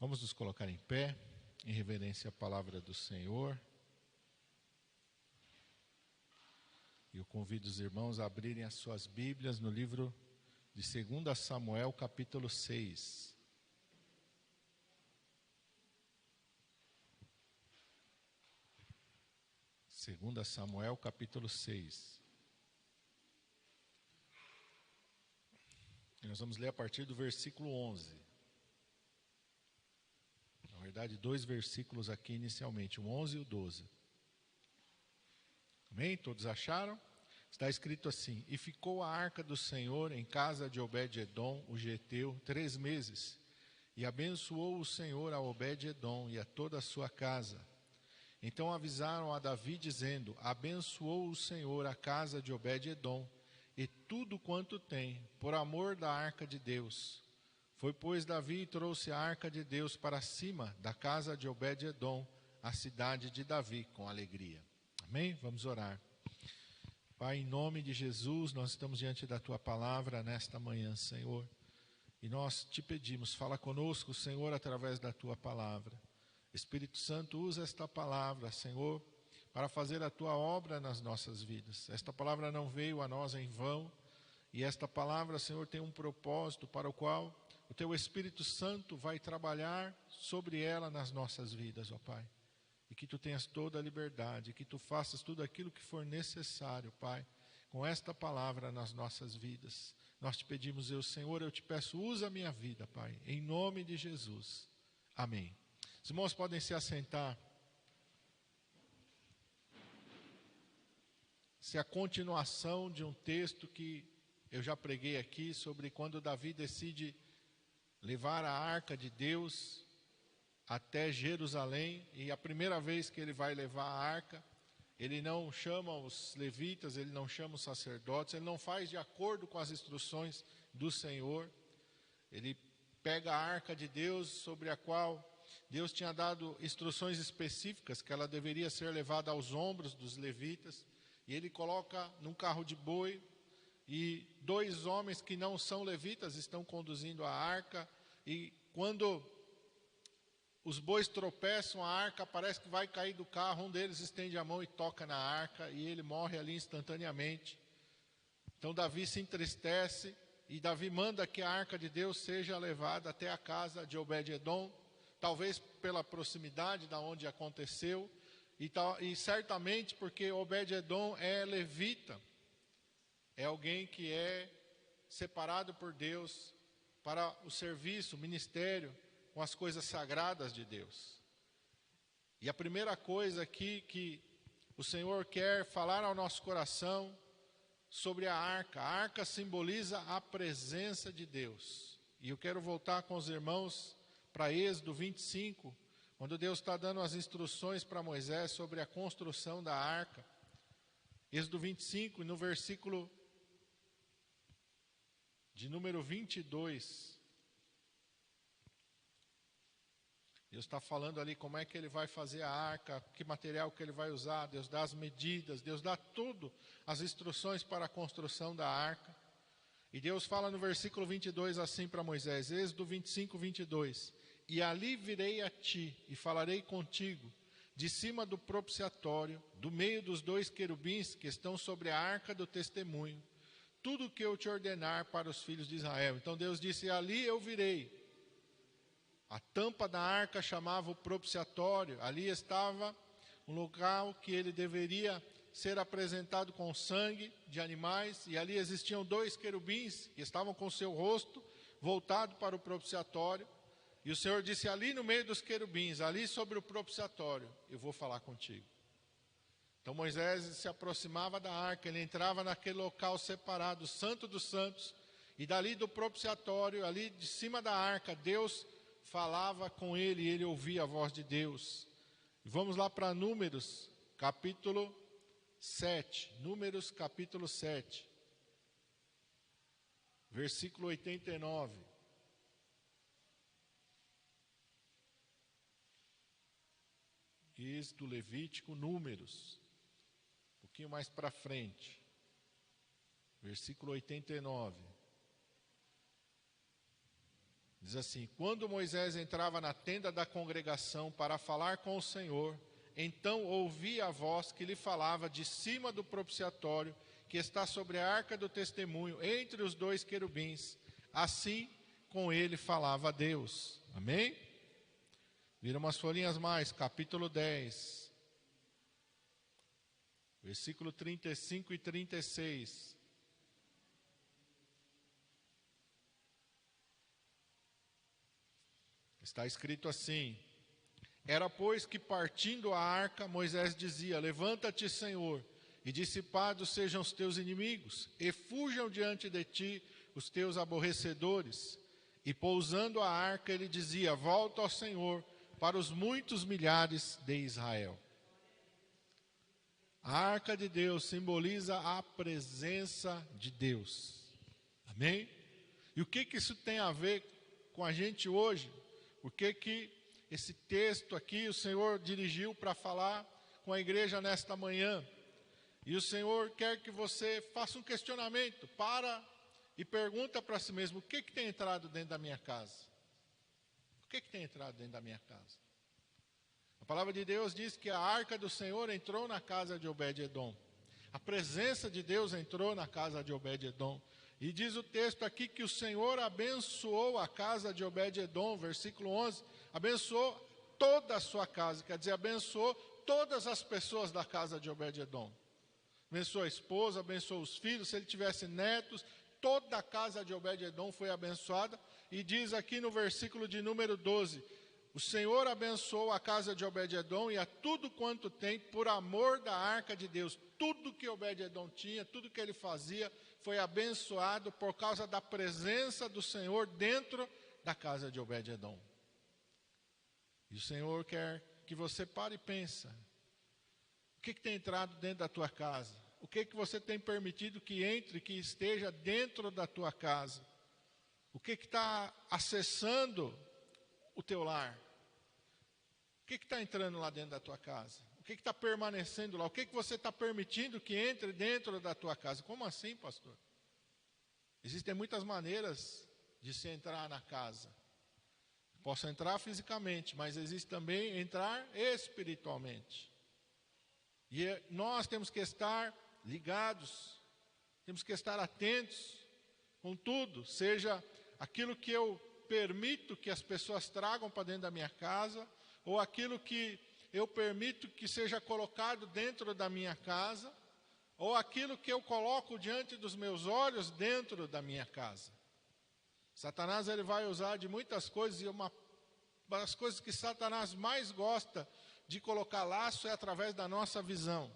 Vamos nos colocar em pé, em reverência à palavra do Senhor. E eu convido os irmãos a abrirem as suas Bíblias no livro de 2 Samuel, capítulo 6. Segunda Samuel, capítulo 6. E nós vamos ler a partir do versículo 11. Na verdade, 2 versículos aqui inicialmente, o 11 e o 12. Amém? Todos acharam? Está escrito assim: E ficou a arca do Senhor em casa de Obed-edom, o geteu, 3 meses. E abençoou o Senhor a Obed-edom e a toda a sua casa. Então avisaram a Davi, dizendo: Abençoou o Senhor a casa de Obed-edom e tudo quanto tem, por amor da arca de Deus. Foi, pois, Davi e trouxe a arca de Deus para cima da casa de Obed-edom, a cidade de Davi, com alegria. Amém? Vamos orar. Pai, em nome de Jesus, nós estamos diante da Tua palavra nesta manhã, Senhor. E nós te pedimos, fala conosco, Senhor, através da Tua palavra. Espírito Santo, usa esta palavra, Senhor, para fazer a Tua obra nas nossas vidas. Esta palavra não veio a nós em vão. E esta palavra, Senhor, tem um propósito para o qual o Teu Espírito Santo vai trabalhar sobre ela nas nossas vidas, ó Pai. E que Tu tenhas toda a liberdade, que Tu faças tudo aquilo que for necessário, Pai, com esta palavra nas nossas vidas. Nós te pedimos, Senhor, eu te peço, usa a minha vida, Pai, em nome de Jesus. Amém. Os irmãos podem se assentar. Essa é a continuação de um texto que eu já preguei aqui sobre quando Davi decide levar a arca de Deus até Jerusalém. E a primeira vez que ele vai levar a arca, ele não chama os levitas, ele não chama os sacerdotes, ele não faz de acordo com as instruções do Senhor. Ele pega a arca de Deus, sobre a qual Deus tinha dado instruções específicas, que ela deveria ser levada aos ombros dos levitas, e ele coloca num carro de boi. E 2 homens que não são levitas estão conduzindo a arca. E quando os bois tropeçam, a arca parece que vai cair do carro. Um deles estende a mão e toca na arca, e ele morre ali instantaneamente. Então Davi se entristece, e Davi manda que a arca de Deus seja levada até a casa de Obed-edom, talvez pela proximidade da onde aconteceu, e certamente porque Obed-edom é levita. É alguém que é separado por Deus para o serviço, o ministério, com as coisas sagradas de Deus. E a primeira coisa aqui que o Senhor quer falar ao nosso coração sobre a arca simboliza a presença de Deus. E eu quero voltar com os irmãos para Êxodo 25, quando Deus está dando as instruções para Moisés sobre a construção da arca. Êxodo 25, no versículo de número 22, Deus está falando ali como é que ele vai fazer a arca, que material que ele vai usar. Deus dá as medidas, Deus dá tudo, as instruções para a construção da arca. E Deus fala no versículo 22 assim para Moisés, Êxodo 25, 22: E ali virei a ti e falarei contigo, de cima do propiciatório, do meio dos 2 querubins que estão sobre a arca do testemunho, tudo o que eu te ordenar para os filhos de Israel. Então Deus disse, ali eu virei. A tampa da arca chamava o propiciatório. Ali estava um local que ele deveria ser apresentado com sangue de animais. E ali existiam 2 querubins que estavam com seu rosto voltado para o propiciatório. E o Senhor disse, ali no meio dos querubins, ali sobre o propiciatório, eu vou falar contigo. Então Moisés se aproximava da arca, ele entrava naquele local separado, Santo dos Santos, e dali do propiciatório, ali de cima da arca, Deus falava com ele e ele ouvia a voz de Deus. Vamos lá para Números, capítulo 7. Números, capítulo 7, versículo 89. Êxodo, Levítico, Números. Um pouquinho mais para frente, versículo 89. Diz assim: quando Moisés entrava na tenda da congregação para falar com o Senhor, então ouvi a voz que lhe falava de cima do propiciatório, que está sobre a arca do testemunho, entre os dois querubins. Assim com ele falava Deus. Amém? Vira umas folhinhas mais, capítulo 10, versículo 35 e 36. Está escrito assim: era, pois, que partindo a arca, Moisés dizia: levanta-te, Senhor, e dissipados sejam os teus inimigos, e fujam diante de ti os teus aborrecedores. E pousando a arca, ele dizia: volta ao Senhor, para os muitos milhares de Israel. A arca de Deus simboliza a presença de Deus. Amém? E o que isso tem a ver com a gente hoje? Por que esse texto aqui o Senhor dirigiu para falar com a igreja nesta manhã? E o Senhor quer que você faça um questionamento, para e pergunta para si mesmo: o que tem entrado dentro da minha casa? O que tem entrado dentro da minha casa? A palavra de Deus diz que a arca do Senhor entrou na casa de Obed-edom. A presença de Deus entrou na casa de Obed-edom. E diz o texto aqui que o Senhor abençoou a casa de Obed-edom, versículo 11, abençoou toda a sua casa, quer dizer, abençoou todas as pessoas da casa de Obed-edom. Abençoou a esposa, abençoou os filhos, se ele tivesse netos, toda a casa de Obed-edom foi abençoada. E diz aqui no versículo de número 12, o Senhor abençoou a casa de Obed-edom e a tudo quanto tem, por amor da arca de Deus. Tudo que Obed-edom tinha, tudo que ele fazia, foi abençoado por causa da presença do Senhor dentro da casa de Obed-edom. E o Senhor quer que você pare e pense: o que tem entrado dentro da tua casa? O que você tem permitido que entre, que esteja dentro da tua casa? O que está acessando o teu lar? O que está entrando lá dentro da tua casa? O que está permanecendo lá? O que você está permitindo que entre dentro da tua casa? Como assim, pastor? Existem muitas maneiras de se entrar na casa. Posso entrar fisicamente, mas existe também entrar espiritualmente. E nós temos que estar ligados, temos que estar atentos com tudo, seja aquilo que eu permito que as pessoas tragam para dentro da minha casa, ou aquilo que eu permito que seja colocado dentro da minha casa, ou aquilo que eu coloco diante dos meus olhos dentro da minha casa. Satanás, ele vai usar de muitas coisas, e uma das coisas que Satanás mais gosta de colocar laço é através da nossa visão.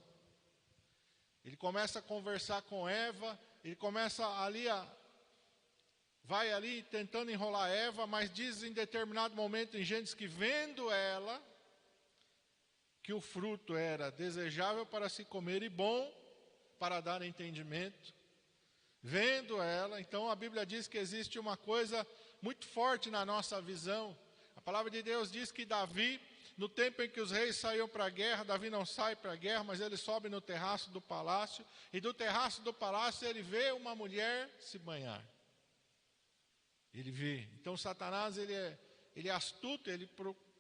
Ele começa a conversar com Eva, ele começa vai ali tentando enrolar Eva, mas diz em determinado momento em Gênesis que vendo ela, que o fruto era desejável para se comer e bom para dar entendimento. Vendo ela, então a Bíblia diz que existe uma coisa muito forte na nossa visão. A palavra de Deus diz que Davi, no tempo em que os reis saíam para a guerra, Davi não sai para a guerra, mas ele sobe no terraço do palácio, e do terraço do palácio ele vê uma mulher se banhar. Ele vê. Então Satanás, ele é astuto, ele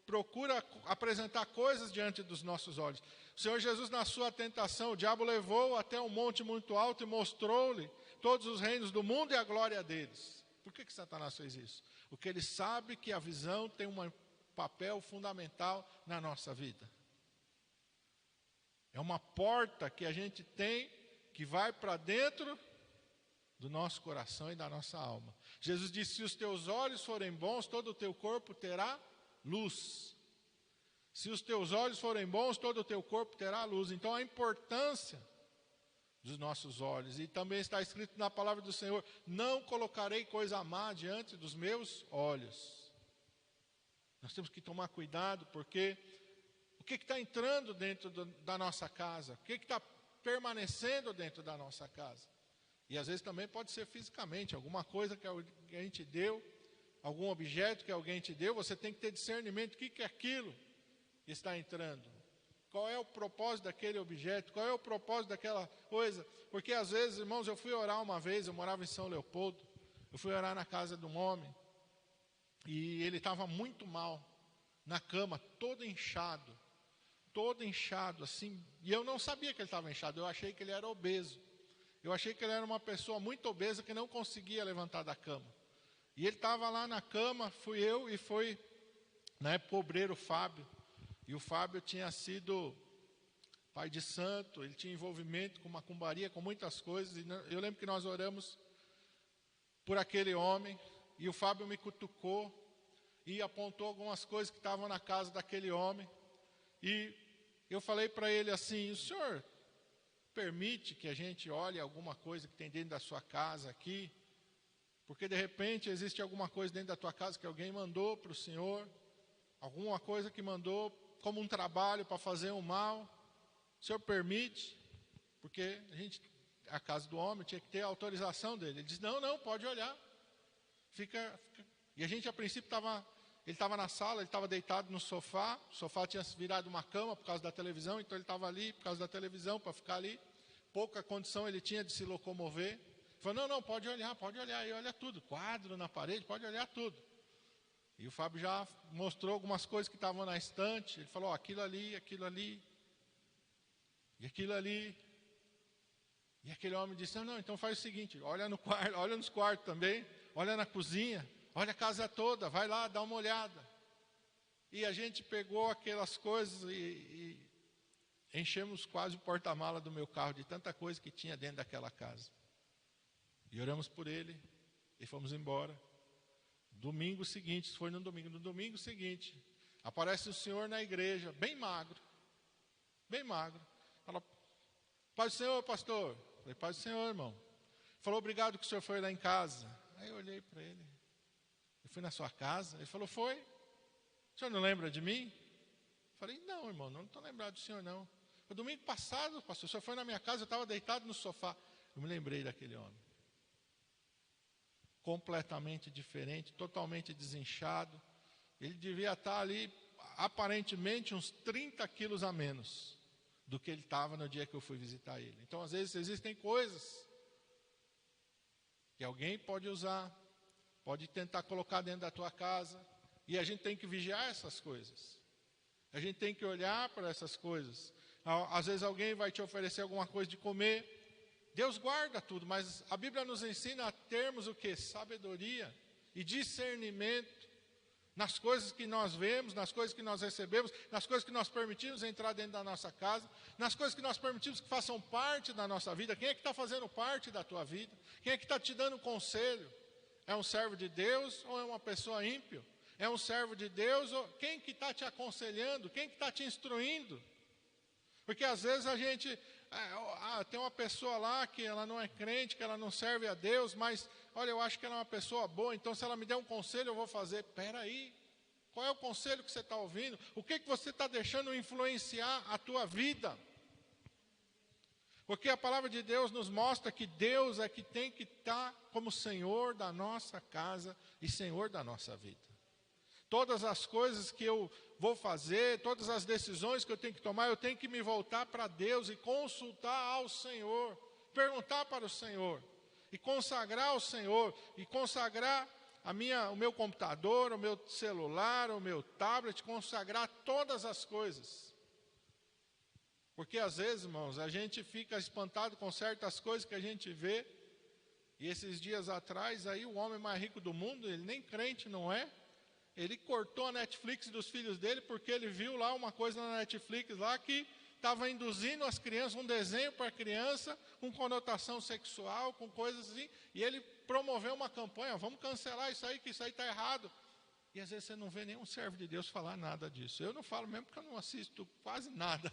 procura apresentar coisas diante dos nossos olhos. O Senhor Jesus, na sua tentação, o diabo levou até um monte muito alto e mostrou-lhe todos os reinos do mundo e a glória deles. Por que Satanás fez isso? Porque ele sabe que a visão tem um papel fundamental na nossa vida. É uma porta que a gente tem, que vai para dentro do nosso coração e da nossa alma. Jesus disse: se os teus olhos forem bons, todo o teu corpo terá luz. Se os teus olhos forem bons, todo o teu corpo terá luz. Então a importância dos nossos olhos. E também está escrito na palavra do Senhor: não colocarei coisa má diante dos meus olhos. Nós temos que tomar cuidado, porque o que está entrando dentro da nossa casa? O que está permanecendo dentro da nossa casa? E às vezes também pode ser fisicamente, alguma coisa que alguém te deu, algum objeto que alguém te deu, você tem que ter discernimento. O que é aquilo que está entrando? Qual é o propósito daquele objeto? Qual é o propósito daquela coisa? Porque às vezes, irmãos, eu fui orar uma vez, eu morava em São Leopoldo, eu fui orar na casa de um homem, E ele estava muito mal, na cama, todo inchado, assim. E eu não sabia que ele estava inchado, eu achei que ele era obeso. Eu achei que ele era uma pessoa muito obesa que não conseguia levantar da cama. E ele estava lá na cama, fui eu e foi, na época, o obreiro Fábio. E o Fábio tinha sido pai de santo, ele tinha envolvimento com macumbaria, com muitas coisas. E eu lembro que nós oramos por aquele homem, e o Fábio me cutucou e apontou algumas coisas que estavam na casa daquele homem. E eu falei para ele assim: o senhor permite que a gente olhe alguma coisa que tem dentro da sua casa aqui? Porque de repente existe alguma coisa dentro da tua casa que alguém mandou para o senhor, alguma coisa que mandou como um trabalho para fazer um mal. O senhor permite? Porque a casa do homem tinha que ter a autorização dele. Ele disse: não, pode olhar. Fica. E a gente a princípio ele estava na sala, ele estava deitado no sofá. O sofá tinha virado uma cama por causa da televisão, então ele estava ali por causa da televisão, para ficar ali. Pouca condição ele tinha de se locomover. Ele falou: não, pode olhar. E olha tudo, quadro na parede, pode olhar tudo. E o Fábio já mostrou algumas coisas que estavam na estante. Ele falou: aquilo ali, e aquilo ali. E aquele homem disse: não, então faz o seguinte, olha no quarto, olha nos quartos também, olha na cozinha, olha a casa toda, vai lá, dá uma olhada. E a gente pegou aquelas coisas e enchemos quase o porta-mala do meu carro de tanta coisa que tinha dentro daquela casa. E oramos por ele e fomos embora. Domingo seguinte, isso foi no domingo seguinte, aparece o senhor na igreja, bem magro. Fala: paz do Senhor, pastor. Eu falei: paz do Senhor, irmão. Falou: obrigado que o senhor foi lá em casa. Aí eu olhei para ele: eu fui na sua casa? Ele falou: foi. O senhor não lembra de mim? Eu falei: não, irmão, não estou lembrado do senhor, não. O domingo passado, pastor, o senhor foi na minha casa, eu estava deitado no sofá. Eu me lembrei daquele homem. Completamente diferente, totalmente desinchado. Ele devia estar ali, aparentemente, uns 30 quilos a menos do que ele estava no dia que eu fui visitar ele. Então, às vezes, existem coisas que alguém pode usar, pode tentar colocar dentro da tua casa, e a gente tem que vigiar essas coisas. A gente tem que olhar para essas coisas. Às vezes alguém vai te oferecer alguma coisa de comer. Deus guarda tudo, mas a Bíblia nos ensina a termos o quê? Sabedoria e discernimento nas coisas que nós vemos, nas coisas que nós recebemos, nas coisas que nós permitimos entrar dentro da nossa casa, nas coisas que nós permitimos que façam parte da nossa vida. Quem é que está fazendo parte da tua vida? Quem é que está te dando conselho? É um servo de Deus ou é uma pessoa ímpio? É um servo de Deus ou quem que está te aconselhando? Quem que está te instruindo? Porque às vezes a gente tem uma pessoa lá que ela não é crente, que ela não serve a Deus, mas olha, eu acho que ela é uma pessoa boa, então se ela me der um conselho eu vou fazer. Espera aí, qual é o conselho que você está ouvindo? O que você está deixando influenciar a tua vida? Porque a palavra de Deus nos mostra que Deus é que tem que estar como Senhor da nossa casa e Senhor da nossa vida. Todas as coisas que eu vou fazer, todas as decisões que eu tenho que tomar, eu tenho que me voltar para Deus e consultar ao Senhor, perguntar para o Senhor, e consagrar ao Senhor, e consagrar o meu computador, o meu celular, o meu tablet, consagrar todas as coisas. Porque às vezes, irmãos, a gente fica espantado com certas coisas que a gente vê, e esses dias atrás, aí o homem mais rico do mundo, ele nem crente não é, ele cortou a Netflix dos filhos dele porque ele viu lá uma coisa na Netflix lá que estava induzindo as crianças, um desenho para a criança com conotação sexual, com coisas assim, e ele promoveu uma campanha: vamos cancelar isso aí, que isso aí está errado. E às vezes você não vê nenhum servo de Deus falar nada disso. Eu não falo mesmo porque eu não assisto quase nada,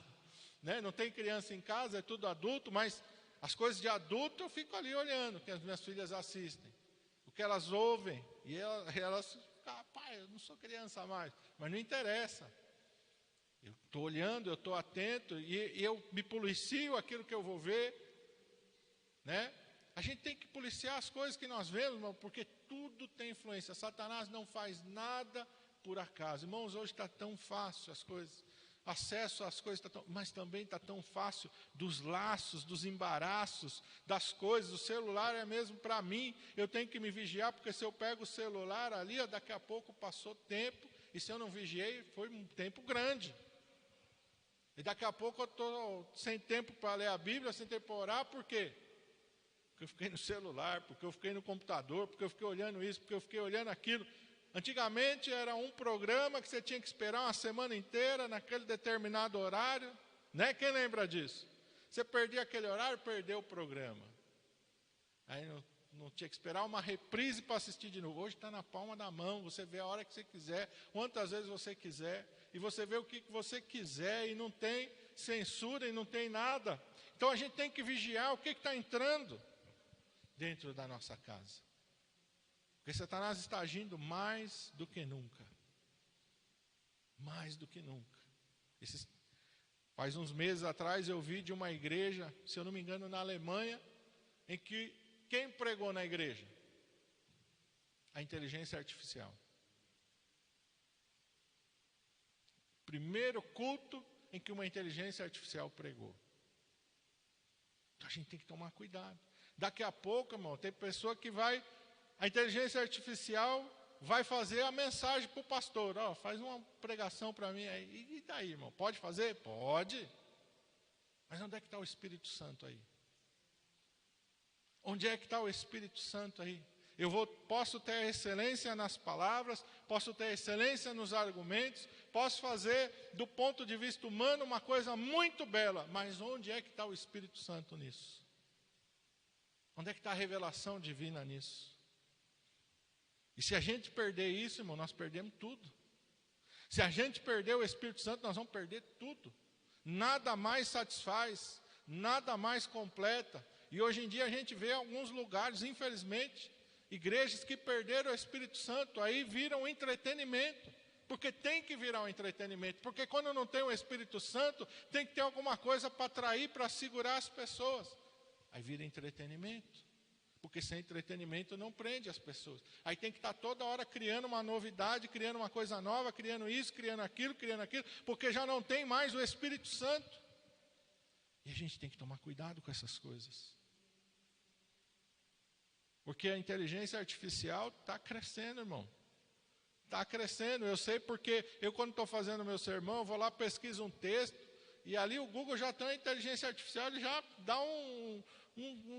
né? Não tem criança em casa, é tudo adulto, mas as coisas de adulto eu fico ali olhando, que as minhas filhas assistem, o que elas ouvem, e elas pai, eu não sou criança mais, mas não interessa. Eu estou olhando, eu estou atento, e eu me policio aquilo que eu vou ver, né? A gente tem que policiar as coisas que nós vemos, irmão, porque tudo tem influência. Satanás não faz nada por acaso. Irmãos, hoje está tão fácil as coisas. acesso às coisas, mas também está tão fácil dos laços, dos embaraços, das coisas. O celular é mesmo para mim, eu tenho que me vigiar, porque se eu pego o celular ali, daqui a pouco passou tempo, e se eu não vigiei, foi um tempo grande. E daqui a pouco eu estou sem tempo para ler a Bíblia, sem tempo para orar, por quê? Porque eu fiquei no celular, porque eu fiquei no computador, porque eu fiquei olhando isso, porque eu fiquei olhando aquilo. Antigamente era um programa que você tinha que esperar uma semana inteira naquele determinado horário, né? Quem lembra disso? Você perdia aquele horário, perdeu o programa. Aí não tinha que esperar uma reprise para assistir de novo. Hoje está na palma da mão, você vê a hora que você quiser, quantas vezes você quiser, e você vê o que você quiser, e não tem censura, e não tem nada. Então a gente tem que vigiar o que está entrando dentro da nossa casa. Porque Satanás está agindo mais do que nunca. Mais do que nunca. Faz uns meses atrás eu vi de uma igreja, se eu não me engano, na Alemanha, em que quem pregou na igreja? A inteligência artificial. Primeiro culto em que uma inteligência artificial pregou. Então a gente tem que tomar cuidado. Daqui a pouco, irmão, tem pessoa que a inteligência artificial vai fazer a mensagem para o pastor. Faz uma pregação para mim aí. E daí, irmão? Pode fazer? Pode. Mas onde é que está o Espírito Santo aí? Onde é que está o Espírito Santo aí? Posso ter excelência nas palavras, posso ter excelência nos argumentos, posso fazer do ponto de vista humano uma coisa muito bela, mas onde é que está o Espírito Santo nisso? Onde é que está a revelação divina nisso? E se a gente perder isso, irmão, nós perdemos tudo. Se a gente perder o Espírito Santo, nós vamos perder tudo. Nada mais satisfaz, nada mais completa. E hoje em dia a gente vê alguns lugares, infelizmente, igrejas que perderam o Espírito Santo, aí viram entretenimento. Porque tem que virar um entretenimento. Porque quando não tem o Espírito Santo, tem que ter alguma coisa para atrair, para segurar as pessoas. Aí vira entretenimento. Porque sem entretenimento não prende as pessoas. Aí tem que estar toda hora criando uma novidade, criando uma coisa nova, criando isso, criando aquilo, porque já não tem mais o Espírito Santo. E a gente tem que tomar cuidado com essas coisas. Porque a inteligência artificial está crescendo, irmão. Está crescendo. Eu sei porque eu, quando estou fazendo meu sermão, eu vou lá, pesquiso um texto, e ali o Google já tem a inteligência artificial, ele já dá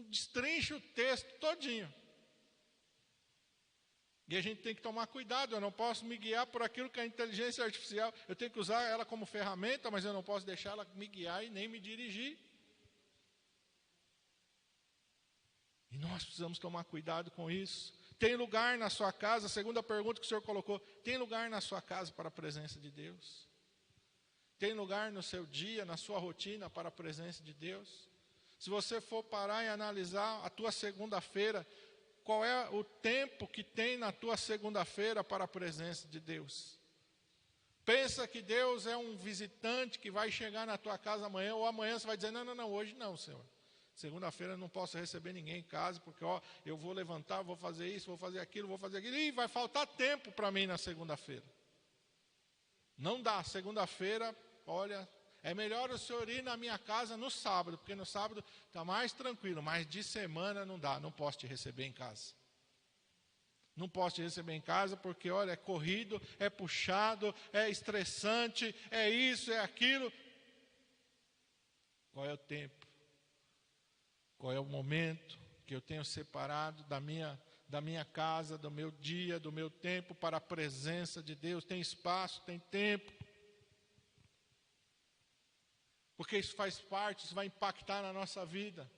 destrincha o texto todinho. E a gente tem que tomar cuidado, eu não posso me guiar por aquilo que é a inteligência artificial, eu tenho que usar ela como ferramenta, mas eu não posso deixar ela me guiar e nem me dirigir. E nós precisamos tomar cuidado com isso. Tem lugar na sua casa, a segunda pergunta que o Senhor colocou, tem lugar na sua casa para a presença de Deus? Tem lugar no seu dia, na sua rotina para a presença de Deus? Se você for parar e analisar a tua segunda-feira, qual é o tempo que tem na tua segunda-feira para a presença de Deus? Pensa que Deus é um visitante que vai chegar na tua casa amanhã, ou amanhã você vai dizer, não, hoje não, Senhor. Segunda-feira eu não posso receber ninguém em casa, porque eu vou levantar, vou fazer isso, vou fazer aquilo, e vai faltar tempo para mim na segunda-feira. Não dá, segunda-feira, olha, é melhor o senhor ir na minha casa no sábado, porque no sábado está mais tranquilo, mas de semana não dá, não posso te receber em casa. Não posso te receber em casa porque, olha, é corrido, é puxado, é estressante, é isso, é aquilo. Qual é o tempo? Qual é o momento que eu tenho separado da minha casa, do meu dia, do meu tempo para a presença de Deus? Tem espaço, tem tempo. Porque isso faz parte, isso vai impactar na nossa vida.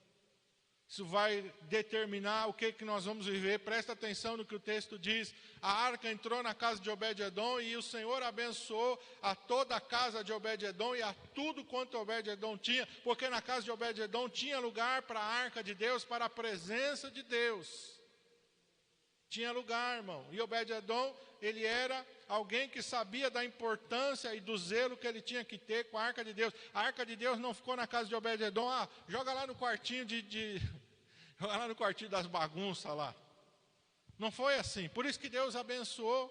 Isso vai determinar o que nós vamos viver. Presta atenção no que o texto diz. A arca entrou na casa de Obed-edom e o Senhor abençoou a toda a casa de Obed-edom e a tudo quanto Obed-edom tinha, porque na casa de Obed-edom tinha lugar para a arca de Deus, para a presença de Deus. Tinha lugar, irmão. E Obed-edom, ele era alguém que sabia da importância e do zelo que ele tinha que ter com a arca de Deus. A arca de Deus não ficou na casa de Obed-edom, joga lá no quartinho joga lá no quartinho das bagunças lá. Não foi assim. Por isso que Deus abençoou.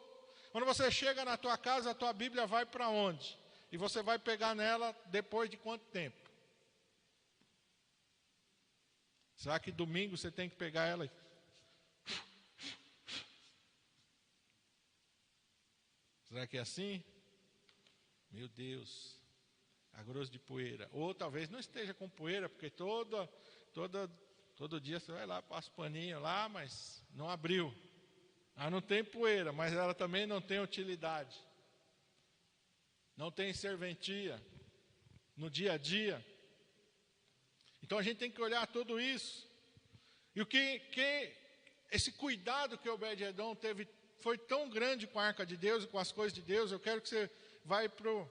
Quando você chega na tua casa, a tua Bíblia vai para onde? E você vai pegar nela depois de quanto tempo? Será que domingo você tem que pegar ela? Será que é assim? Meu Deus, a grosso de poeira. Ou talvez não esteja com poeira, porque todo dia você vai lá, passa o paninho lá, mas não abriu. Ah, não tem poeira, mas ela também não tem utilidade. Não tem serventia no dia a dia. Então a gente tem que olhar tudo isso. E o que esse cuidado que Obed-Edom teve foi tão grande com a arca de Deus e com as coisas de Deus. Eu quero que você vai para o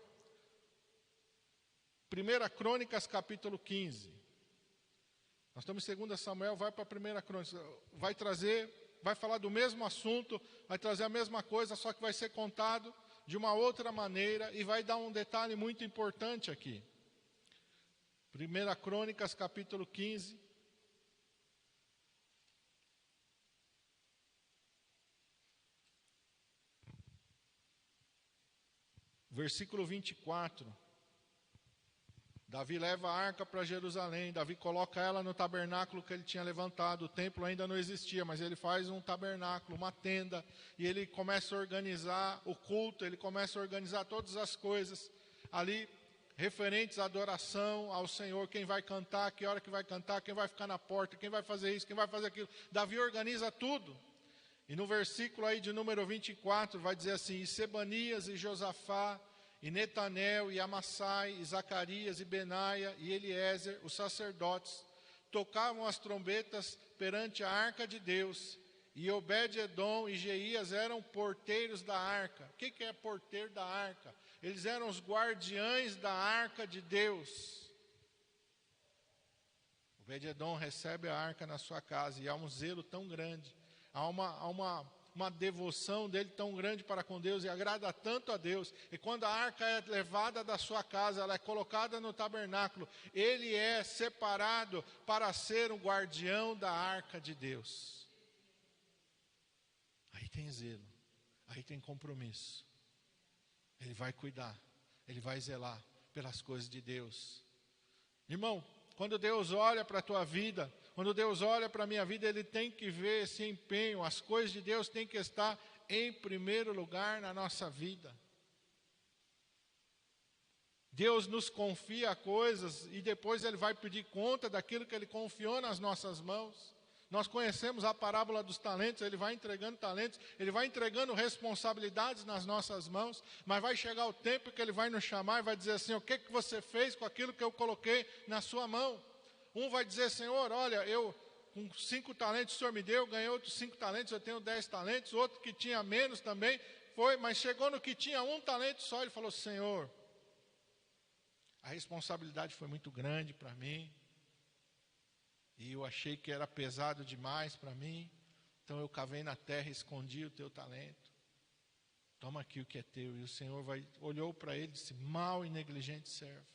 1 Crônicas capítulo 15. Nós estamos em 2 Samuel, vai para a 1 Crônicas. Vai falar do mesmo assunto, vai trazer a mesma coisa, só que vai ser contado de uma outra maneira e vai dar um detalhe muito importante aqui. 1 Crônicas capítulo 15. Versículo 24. Davi leva a arca para Jerusalém. Davi coloca ela no tabernáculo que ele tinha levantado. O templo ainda não existia, mas ele faz um tabernáculo, uma tenda. E ele começa a organizar o culto, ele começa a organizar todas as coisas ali referentes à adoração ao Senhor. Quem vai cantar, que hora que vai cantar, quem vai ficar na porta, quem vai fazer isso, quem vai fazer aquilo. Davi organiza tudo. E no versículo aí de número 24 vai dizer assim: e Sebanias e Josafá, e Netanel, e Amassai, e Zacarias, e Benaia, e Eliezer, os sacerdotes, tocavam as trombetas perante a arca de Deus, e Obed-Edom e Jeías eram porteiros da arca. O que é porteiro da arca? Eles eram os guardiães da arca de Deus. Obed-Edom recebe a arca na sua casa, e há um zelo tão grande, há uma devoção dele tão grande para com Deus, e agrada tanto a Deus. E quando a arca é levada da sua casa, ela é colocada no tabernáculo, ele é separado para ser um guardião da arca de Deus. Aí tem zelo, aí tem compromisso. Ele vai cuidar, ele vai zelar pelas coisas de Deus. Irmão, quando Deus olha para a tua vida, quando Deus olha para a minha vida, Ele tem que ver esse empenho. As coisas de Deus têm que estar em primeiro lugar na nossa vida. Deus nos confia coisas e depois Ele vai pedir conta daquilo que Ele confiou nas nossas mãos. Nós conhecemos a parábola dos talentos. Ele vai entregando talentos, Ele vai entregando responsabilidades nas nossas mãos, mas vai chegar o tempo que Ele vai nos chamar e vai dizer assim: o que você fez com aquilo que eu coloquei na sua mão? Um vai dizer: Senhor, olha, eu com 5 talentos o Senhor me deu, ganhei outros 5 talentos, eu tenho 10 talentos. Outro que tinha menos também foi, mas chegou no que tinha 1 talento só, ele falou: Senhor, a responsabilidade foi muito grande para mim, e eu achei que era pesado demais para mim, então eu cavei na terra e escondi o teu talento. Toma aqui o que é teu. E o Senhor olhou para ele e disse: mau e negligente servo.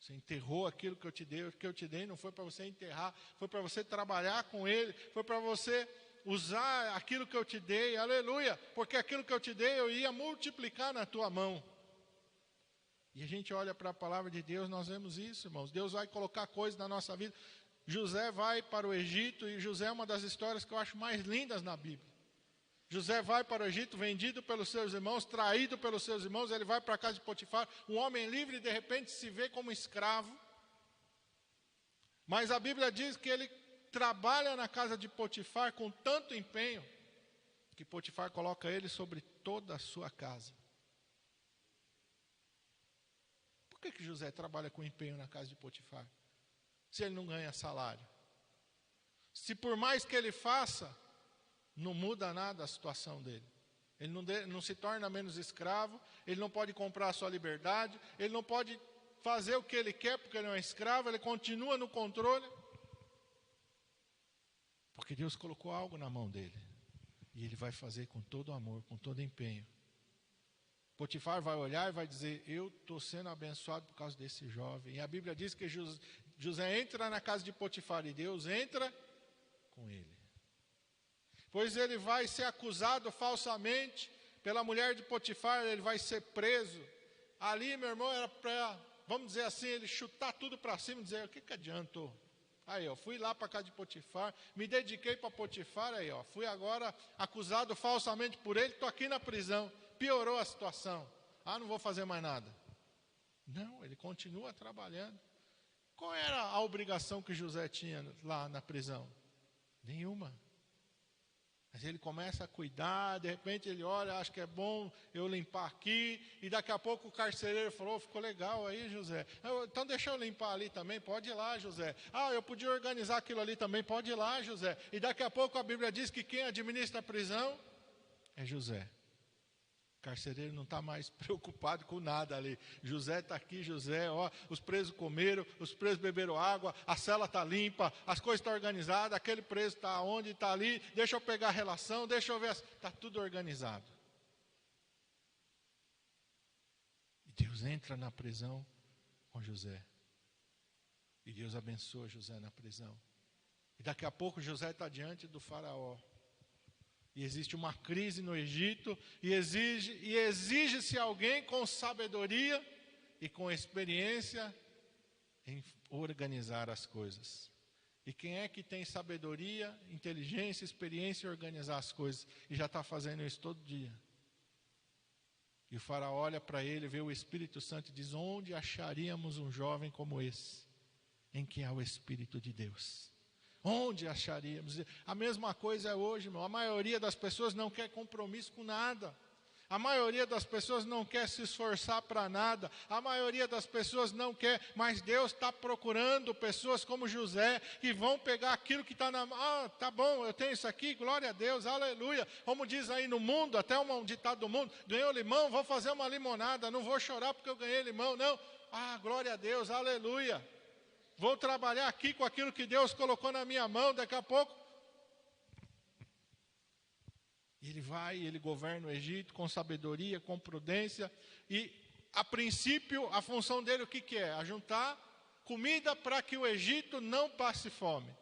Você enterrou aquilo que eu te dei. O que eu te dei não foi para você enterrar, foi para você trabalhar com ele, foi para você usar aquilo que eu te dei, aleluia, porque aquilo que eu te dei eu ia multiplicar na tua mão. E a gente olha para a palavra de Deus, nós vemos isso, irmãos. Deus vai colocar coisas na nossa vida. José vai para o Egito, e José é uma das histórias que eu acho mais lindas na Bíblia. José vai para o Egito, vendido pelos seus irmãos, traído pelos seus irmãos. Ele vai para a casa de Potifar, um homem livre, e de repente se vê como escravo. Mas a Bíblia diz que ele trabalha na casa de Potifar com tanto empenho, que Potifar coloca ele sobre toda a sua casa. Por que José trabalha com empenho na casa de Potifar? Se ele não ganha salário. Se por mais que ele faça, não muda nada a situação dele. Ele não se torna menos escravo, ele não pode comprar a sua liberdade, ele não pode fazer o que ele quer porque ele é um escravo, ele continua no controle. Porque Deus colocou algo na mão dele. E ele vai fazer com todo amor, com todo empenho. Potifar vai olhar e vai dizer: eu estou sendo abençoado por causa desse jovem. E a Bíblia diz que José entra na casa de Potifar e Deus entra com ele. Pois ele vai ser acusado falsamente pela mulher de Potifar, ele vai ser preso. Ali, meu irmão, era para, vamos dizer assim, ele chutar tudo para cima e dizer, o que adiantou? Aí, ó, fui lá para casa de Potifar, me dediquei para Potifar, aí, ó, fui agora acusado falsamente por ele, estou aqui na prisão, piorou a situação. Ah, não vou fazer mais nada. Não, ele continua trabalhando. Qual era a obrigação que José tinha lá na prisão? Nenhuma. Mas ele começa a cuidar, de repente ele olha, acho que é bom eu limpar aqui, e daqui a pouco o carcereiro falou, ficou legal aí, José. Então deixa eu limpar ali também, pode ir lá, José. Ah, eu podia organizar aquilo ali também, pode ir lá, José. E daqui a pouco a Bíblia diz que quem administra a prisão é José. O carcereiro não está mais preocupado com nada ali. José está aqui, José, ó, os presos comeram, os presos beberam água, a cela está limpa, as coisas estão organizadas, aquele preso está onde, está ali, deixa eu pegar a relação, deixa eu ver, está tudo organizado. E Deus entra na prisão com José. E Deus abençoa José na prisão. E daqui a pouco José está diante do faraó. E existe uma crise no Egito, e exige-se alguém com sabedoria e com experiência em organizar as coisas. E quem é que tem sabedoria, inteligência, experiência em organizar as coisas? E já está fazendo isso todo dia. E o faraó olha para ele, vê o Espírito Santo e diz, onde acharíamos um jovem como esse, em que há o Espírito de Deus? Onde acharíamos? A mesma coisa é hoje, irmão. A maioria das pessoas não quer compromisso com nada. A maioria das pessoas não quer se esforçar para nada. A maioria das pessoas não quer, mas Deus está procurando pessoas como José, que vão pegar aquilo que está na mão. Ah, tá bom, eu tenho isso aqui, glória a Deus, aleluia. Como diz aí no mundo, até um ditado do mundo, ganhou limão, vou fazer uma limonada, não vou chorar porque eu ganhei limão, não. Ah, glória a Deus, aleluia. Vou trabalhar aqui com aquilo que Deus colocou na minha mão, daqui a pouco. Ele vai, ele governa o Egito com sabedoria, com prudência. E, a princípio, a função dele o que é? Ajuntar comida para que o Egito não passe fome.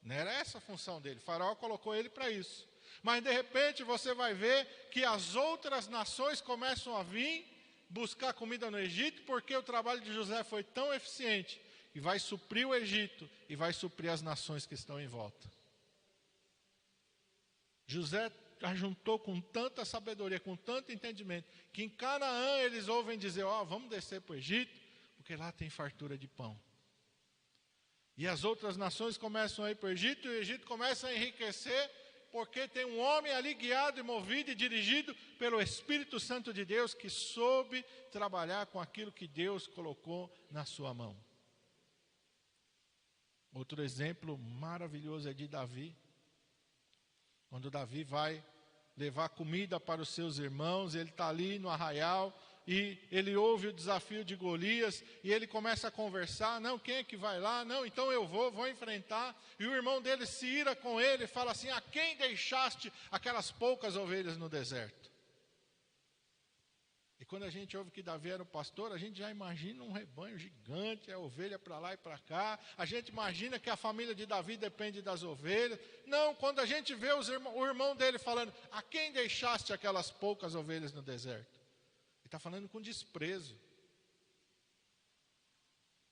Não era essa a função dele, o faraó colocou ele para isso. Mas, de repente, você vai ver que as outras nações começam a vir buscar comida no Egito, porque o trabalho de José foi tão eficiente, e vai suprir o Egito, e vai suprir as nações que estão em volta. José ajuntou com tanta sabedoria, com tanto entendimento, que em Canaã eles ouvem dizer, vamos descer para o Egito, porque lá tem fartura de pão. E as outras nações começam a ir para o Egito, e o Egito começa a enriquecer, porque tem um homem ali guiado e movido e dirigido pelo Espírito Santo de Deus, que soube trabalhar com aquilo que Deus colocou na sua mão. Outro exemplo maravilhoso é de Davi. Quando Davi vai levar comida para os seus irmãos, ele está ali no arraial, e ele ouve o desafio de Golias, e ele começa a conversar, não, quem é que vai lá? Não, então eu vou enfrentar. E o irmão dele se ira com ele e fala assim, a quem deixaste aquelas poucas ovelhas no deserto? E quando a gente ouve que Davi era o pastor, a gente já imagina um rebanho gigante, a ovelha para lá e para cá. A gente imagina que a família de Davi depende das ovelhas. Não, quando a gente vê o irmão dele falando, a quem deixaste aquelas poucas ovelhas no deserto? Ele está falando com desprezo.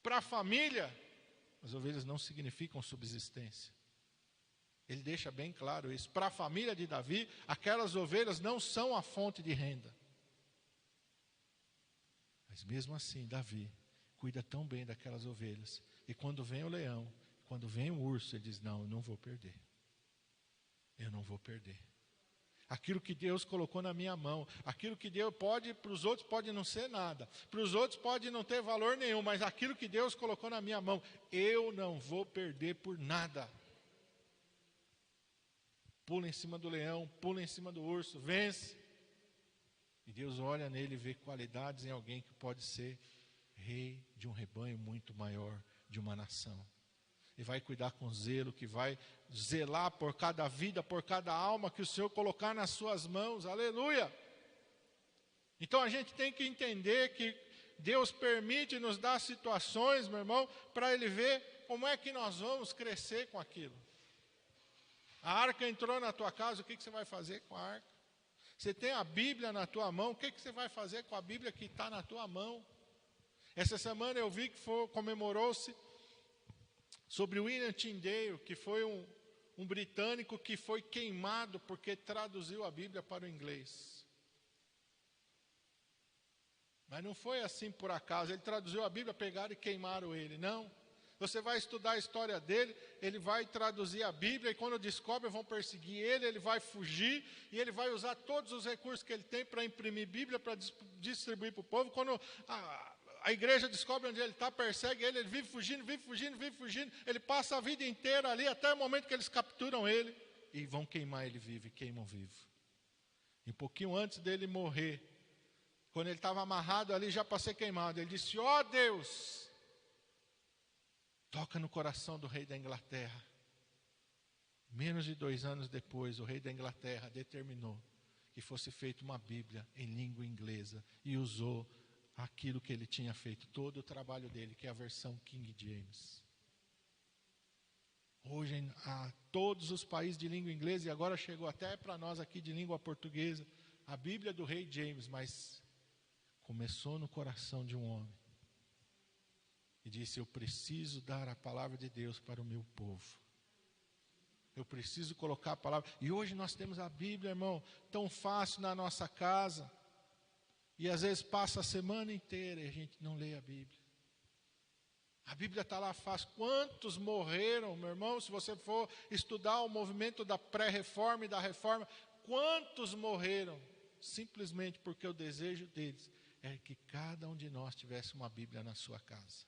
Para a família, as ovelhas não significam subsistência. Ele deixa bem claro isso. Para a família de Davi, aquelas ovelhas não são a fonte de renda. Mas mesmo assim, Davi cuida tão bem daquelas ovelhas. E quando vem o leão, quando vem o urso, ele diz, não, eu não vou perder. Eu não vou perder. Aquilo que Deus colocou na minha mão, aquilo que Deus pode, para os outros pode não ser nada, para os outros pode não ter valor nenhum, mas aquilo que Deus colocou na minha mão, eu não vou perder por nada. Pula em cima do leão, pula em cima do urso, vence. E Deus olha nele e vê qualidades em alguém que pode ser rei de um rebanho muito maior, de uma nação. E vai cuidar com zelo, que vai zelar por cada vida, por cada alma que o Senhor colocar nas suas mãos. Aleluia! Então a gente tem que entender que Deus permite nos dar situações, meu irmão, para Ele ver como é que nós vamos crescer com aquilo. A arca entrou na tua casa, o que você vai fazer com a arca? Você tem a Bíblia na tua mão, o que você vai fazer com a Bíblia que está na tua mão? Essa semana eu vi que comemorou-se sobre William Tyndale, que foi um britânico que foi queimado porque traduziu a Bíblia para o inglês. Mas não foi assim por acaso, ele traduziu a Bíblia, pegaram e queimaram ele, não. Você vai estudar a história dele, ele vai traduzir a Bíblia, e quando descobre vão perseguir ele vai fugir, e ele vai usar todos os recursos que ele tem para imprimir Bíblia, para distribuir para o povo. Quando a igreja descobre onde ele está, persegue ele vive fugindo, ele passa a vida inteira ali, até o momento que eles capturam ele, e vão queimar ele vivo, e queimam vivo. E um pouquinho antes dele morrer, quando ele estava amarrado ali já para ser queimado, ele disse: ó Deus, toca no coração do rei da Inglaterra. Menos de 2 anos depois, o rei da Inglaterra determinou que fosse feita uma Bíblia em língua inglesa e usou aquilo que ele tinha feito, todo o trabalho dele, que é a versão King James. Hoje, a todos os países de língua inglesa, e agora chegou até para nós aqui de língua portuguesa, a Bíblia do rei James, mas começou no coração de um homem. E disse: eu preciso dar a palavra de Deus para o meu povo. Eu preciso colocar a palavra. E hoje nós temos a Bíblia, irmão, tão fácil na nossa casa. E às vezes passa a semana inteira e a gente não lê a Bíblia. A Bíblia está lá fácil. Quantos morreram, meu irmão, se você for estudar o movimento da pré-reforma e da reforma, quantos morreram simplesmente porque o desejo deles é que cada um de nós tivesse uma Bíblia na sua casa.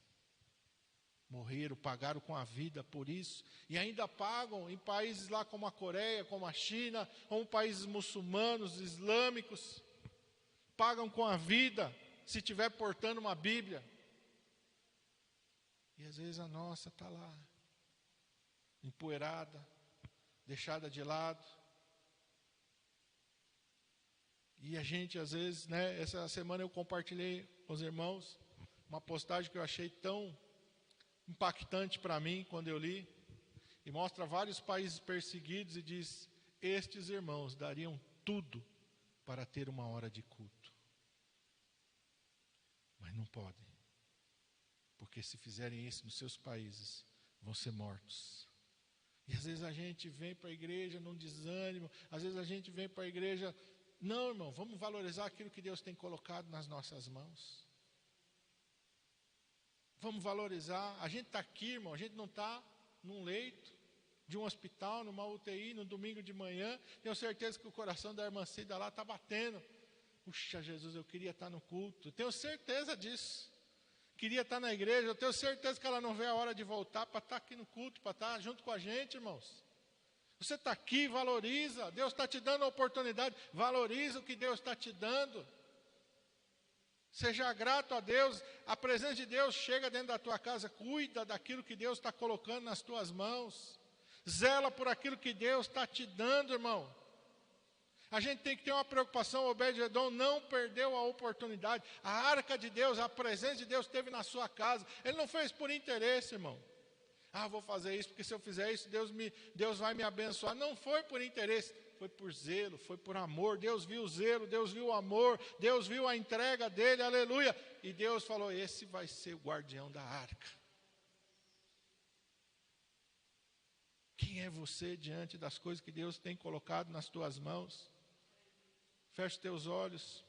Morreram, pagaram com a vida por isso, e ainda pagam em países lá como a Coreia, como a China, como países muçulmanos, islâmicos, pagam com a vida, se estiver portando uma Bíblia. E às vezes a nossa está lá, empoeirada, deixada de lado. E a gente às vezes, essa semana eu compartilhei com os irmãos uma postagem que eu achei tão impactante para mim quando eu li, e mostra vários países perseguidos e diz: estes irmãos dariam tudo para ter uma hora de culto, mas não podem, porque se fizerem isso nos seus países, vão ser mortos. E às vezes a gente vem para a igreja num desânimo, às vezes a gente vem para a igreja, não, irmão, vamos valorizar aquilo que Deus tem colocado nas nossas mãos. Vamos valorizar. A gente está aqui, irmão, a gente não está num leito de um hospital, numa UTI, no domingo de manhã. Tenho certeza que o coração da irmã Cida lá está batendo. Puxa, Jesus, eu queria estar no culto. Tenho certeza disso. Queria estar na igreja. Eu tenho certeza que ela não vê a hora de voltar para estar aqui no culto, para estar junto com a gente, irmãos. Você está aqui, valoriza. Deus está te dando a oportunidade. Valoriza o que Deus está te dando. Seja grato a Deus. A presença de Deus chega dentro da tua casa. Cuida daquilo que Deus está colocando nas tuas mãos. Zela por aquilo que Deus está te dando, irmão. A gente tem que ter uma preocupação. Obed-edom não perdeu a oportunidade. A arca de Deus, a presença de Deus esteve na sua casa. Ele não fez por interesse, irmão. Vou fazer isso, porque se eu fizer isso, Deus vai me abençoar. Não foi por interesse. Foi por zelo, foi por amor. Deus viu o zelo, Deus viu o amor, Deus viu a entrega dele, aleluia. E Deus falou: esse vai ser o guardião da arca. Quem é você diante das coisas que Deus tem colocado nas tuas mãos? Feche teus olhos.